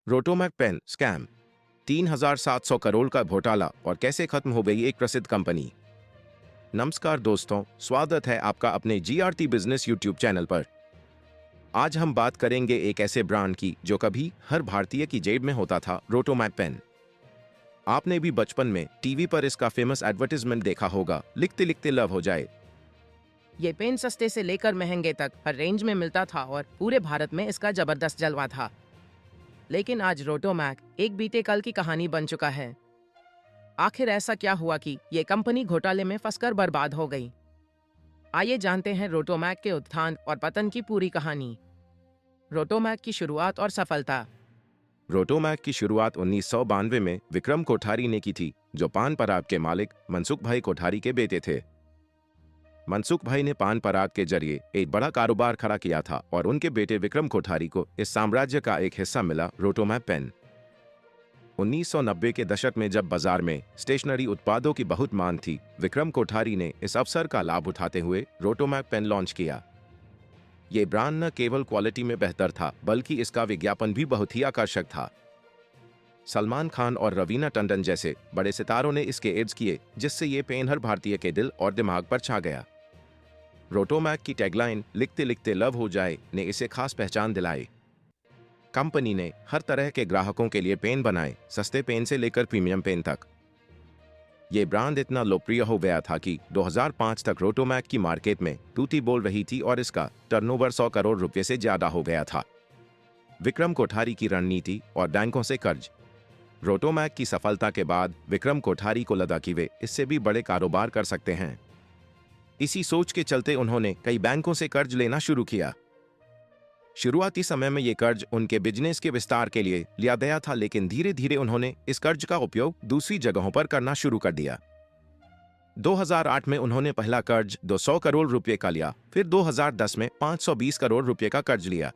Rotomac pen scam, 3,700 crore का घोटाला और कैसे खत्म हो गई एक प्रसिद्ध कंपनी। नमस्कार दोस्तों, स्वागत है आपका अपने जीआरटी बिजनेस यूट्यूब चैनल पर। आज हम बात करेंगे एक ऐसे ब्रांड की जो कभी हर भारतीय की जेब में होता था, रोटोमैक पेन। आपने भी बचपन में टीवी पर इसका फेमस एडवर्टाइजमेंट देखा होगा, लिखते लिखते लव हो जाए। ये पेन सस्ते से लेकर महंगे तक हर रेंज में मिलता था और पूरे भारत में इसका जबरदस्त जलवा था। लेकिन आज रोटोमैक एक बीते कल की कहानी बन चुका है। आखिर ऐसा क्या हुआ कि ये कंपनी घोटाले में फंसकर बर्बाद हो गई? आइए जानते हैं रोटोमैक के उत्थान और पतन की पूरी कहानी। रोटोमैक की शुरुआत और सफलता। रोटोमैक की शुरुआत 1992 में विक्रम कोठारी ने की थी, जो पान पराग के मालिक मनसुख भाई कोठारी के बेटे थे। मनसुख भाई ने पान पराग के जरिए एक बड़ा कारोबार खड़ा किया था और उनके बेटे विक्रम कोठारी को इस साम्राज्य का एक हिस्सा मिला, रोटोमैक पेन। 1990 के दशक में जब बाजार में स्टेशनरी उत्पादों की बहुत मांग थी, विक्रम कोठारी ने इस अवसर का लाभ उठाते हुए रोटोमैक पेन लॉन्च किया। ये ब्रांड न केवल क्वालिटी में बेहतर था, बल्कि इसका विज्ञापन भी बहुत ही आकर्षक था। सलमान खान और रवीना टंडन जैसे बड़े सितारों ने इसके एड्स किए, जिससे ये पेन हर भारतीय के दिल और दिमाग पर छा गया। रोटोमैक की टैगलाइन लिखते लिखते लव हो जाए ने इसे खास पहचान दिलाई। कंपनी ने हर तरह के ग्राहकों के लिए पेन बनाए, सस्ते पेन से लेकर प्रीमियम पेन तक। ये ब्रांड इतना लोकप्रिय हो गया था कि 2005 तक रोटोमैक की मार्केट में तूती बोल रही थी और इसका टर्नओवर 100 करोड़ रुपए से ज्यादा हो गया था। विक्रम कोठारी की रणनीति और बैंकों से कर्ज। रोटोमैक की सफलता के बाद विक्रम कोठारी को लगा कि वे इससे भी बड़े कारोबार कर सकते हैं। इसी सोच के चलते उन्होंने कई बैंकों से कर्ज लेना शुरू किया। शुरुआती समय में ये कर्ज उनके बिजनेस के विस्तार के लिए लिया गया था, लेकिन धीरे धीरे उन्होंने इस कर्ज का उपयोग दूसरी जगहों पर करना शुरू कर दिया। 2008 में उन्होंने पहला कर्ज 200 करोड़ रुपए का लिया, फिर 2010 में 520 करोड़ रुपए का कर्ज लिया।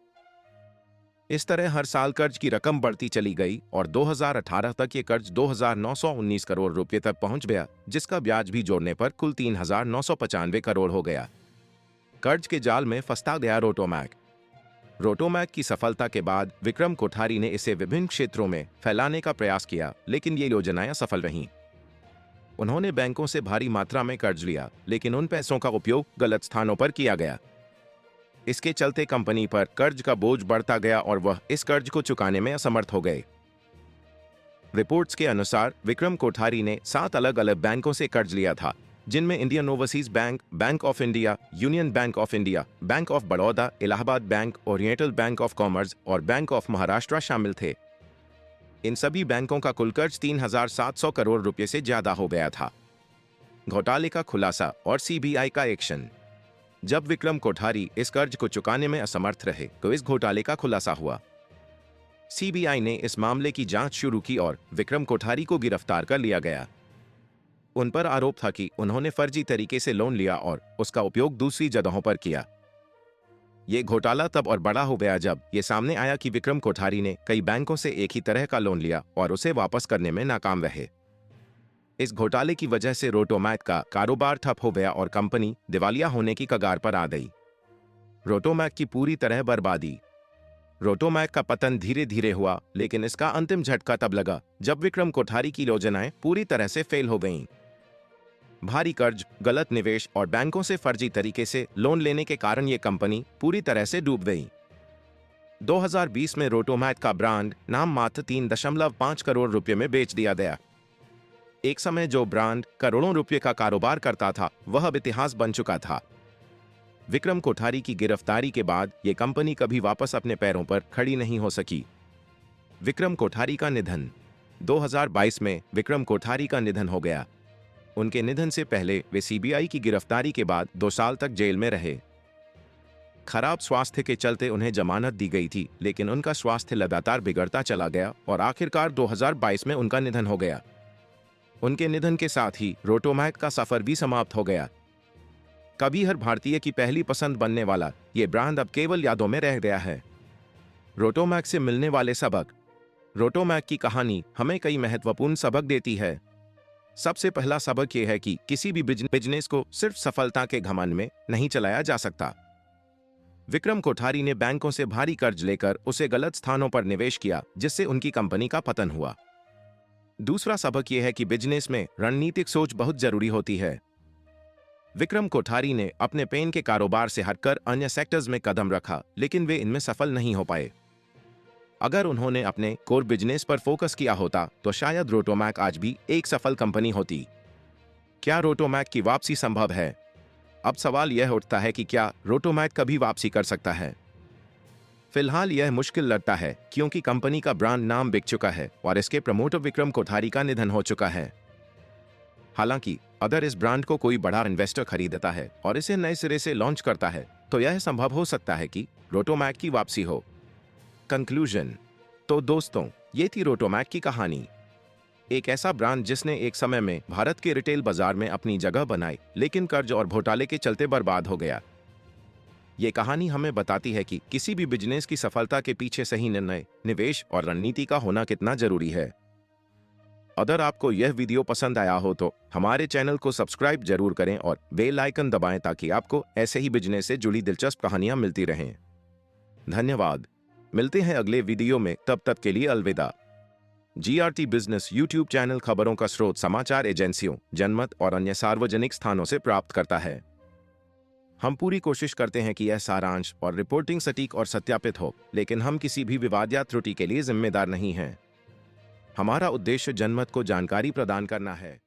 इस तरह हर साल कर्ज की रकम बढ़ती चली गई और 2018 तक ये कर्ज 2,919 करोड़ रुपए तक पहुंच गया, जिसका ब्याज भी जोड़ने पर कुल 3,995 करोड़ हो गया। कर्ज के जाल में फंसता गया रोटोमैक। रोटोमैक की सफलता के बाद विक्रम कोठारी ने इसे विभिन्न क्षेत्रों में फैलाने का प्रयास किया, लेकिन ये योजनाएं सफल रहीं। उन्होंने बैंकों से भारी मात्रा में कर्ज लिया, लेकिन उन पैसों का उपयोग गलत स्थानों पर किया गया। इसके चलते कंपनी पर कर्ज का बोझ बढ़ता गया और वह इस कर्ज को चुकाने में असमर्थ हो गए। रिपोर्ट्स के अनुसार विक्रम कोठारी ने 7 अलग अलग बैंकों से कर्ज लिया था, जिनमें Indian overseas bank, bank of India, union bank of India, bank of Baroda, Allahabad bank, oriental bank of commerce और बैंक ऑफ महाराष्ट्र शामिल थे। इन सभी बैंकों का कुल कर्ज 3,700 करोड़ रुपए से ज्यादा हो गया था। घोटाले का खुलासा और सीबीआई का एक्शन। जब विक्रम कोठारी इस कर्ज को चुकाने में असमर्थ रहे, तो इस घोटाले का खुलासा हुआ। सीबीआई ने इस मामले की जांच शुरू की और विक्रम कोठारी को गिरफ्तार कर लिया गया। उन पर आरोप था कि उन्होंने फर्जी तरीके से लोन लिया और उसका उपयोग दूसरी जगहों पर किया। ये घोटाला तब और बड़ा हो गया जब ये सामने आया कि विक्रम कोठारी ने कई बैंकों से एक ही तरह का लोन लिया और उसे वापस करने में नाकाम रहे। इस घोटाले की वजह से रोटोमैक का कारोबार ठप हो गया और कंपनी दिवालिया होने की कगार पर आ गई। रोटोमैक की पूरी तरह बर्बादी। रोटोमैक का पतन धीरे धीरे हुआ, लेकिन इसका अंतिम झटका तब लगा जब विक्रम कोठारी की योजनाएं पूरी तरह से फेल हो गईं। भारी कर्ज, गलत निवेश और बैंकों से फर्जी तरीके से लोन लेने के कारण ये कंपनी पूरी तरह से डूब गई। 2020 में रोटोमैक का ब्रांड नाम मात्र 3.5 करोड़ रुपए में बेच दिया गया। एक समय जो ब्रांड करोड़ों रुपए का कारोबार करता था, वह अब इतिहास बन चुका था। विक्रम कोठारी की गिरफ्तारी के बाद ये कंपनी कभी वापस अपने पैरों पर खड़ी नहीं हो सकी। विक्रम कोठारी का निधन। 2022 में विक्रम कोठारी का निधन हो गया। उनके निधन से पहले वे सीबीआई की गिरफ्तारी के बाद 2 साल तक जेल में रहे। खराब स्वास्थ्य के चलते उन्हें जमानत दी गई थी, लेकिन उनका स्वास्थ्य लगातार बिगड़ता चला गया और आखिरकार 2022 में उनका निधन हो गया। उनके निधन के साथ ही रोटोमैक का सफर भी समाप्त हो गया। कभी हर भारतीय की पहली पसंद बनने वाला ये ब्रांड अब केवल यादों में रह गया है। रोटोमैक से मिलने वाले सबक। रोटोमैक की कहानी हमें कई महत्वपूर्ण सबक देती है। सबसे पहला सबक यह है कि किसी भी बिजनेस को सिर्फ सफलता के घमंड में नहीं चलाया जा सकता। विक्रम कोठारी ने बैंकों से भारी कर्ज लेकर उसे गलत स्थानों पर निवेश किया, जिससे उनकी कंपनी का पतन हुआ। दूसरा सबक यह है कि बिजनेस में रणनीतिक सोच बहुत जरूरी होती है। विक्रम कोठारी ने अपने पेन के कारोबार से हटकर अन्य सेक्टर्स में कदम रखा, लेकिन वे इनमें सफल नहीं हो पाए। अगर उन्होंने अपने कोर बिजनेस पर फोकस किया होता तो शायद रोटोमैक आज भी एक सफल कंपनी होती। क्या रोटोमैक की वापसी संभव है? अब सवाल यह उठता है कि क्या रोटोमैक कभी वापसी कर सकता है? फिलहाल यह मुश्किल लगता है, क्योंकि कंपनी का ब्रांड नाम बिक चुका है और इसके प्रमोटर विक्रम कोठारी का निधन हो चुका है। हालांकि अगर इस ब्रांड को कोई बड़ा इन्वेस्टर खरीदता है और इसे नए सिरे से लॉन्च करता है तो यह संभव हो सकता है कि रोटोमैक की वापसी हो। कंक्लूजन। तो दोस्तों, ये थी रोटोमैक की कहानी। एक ऐसा ब्रांड जिसने एक समय में भारत के रिटेल बाजार में अपनी जगह बनाई, लेकिन कर्ज और घोटाले के चलते बर्बाद हो गया। ये कहानी हमें बताती है कि किसी भी बिजनेस की सफलता के पीछे सही निर्णय, निवेश और रणनीति का होना कितना जरूरी है। अगर आपको यह वीडियो पसंद आया हो तो हमारे चैनल को सब्सक्राइब जरूर करें और बेल आइकन दबाएं ताकि आपको ऐसे ही बिजनेस से जुड़ी दिलचस्प कहानियां मिलती रहें। धन्यवाद। मिलते हैं अगले वीडियो में, तब तक के लिए अलविदा। GRT बिजनेस यूट्यूब चैनल खबरों का स्रोत समाचार एजेंसियों, जनमत और अन्य सार्वजनिक स्थानों से प्राप्त करता है। हम पूरी कोशिश करते हैं कि यह सारांश और रिपोर्टिंग सटीक और सत्यापित हो, लेकिन हम किसी भी विवाद या त्रुटि के लिए जिम्मेदार नहीं हैं। हमारा उद्देश्य जनमत को जानकारी प्रदान करना है।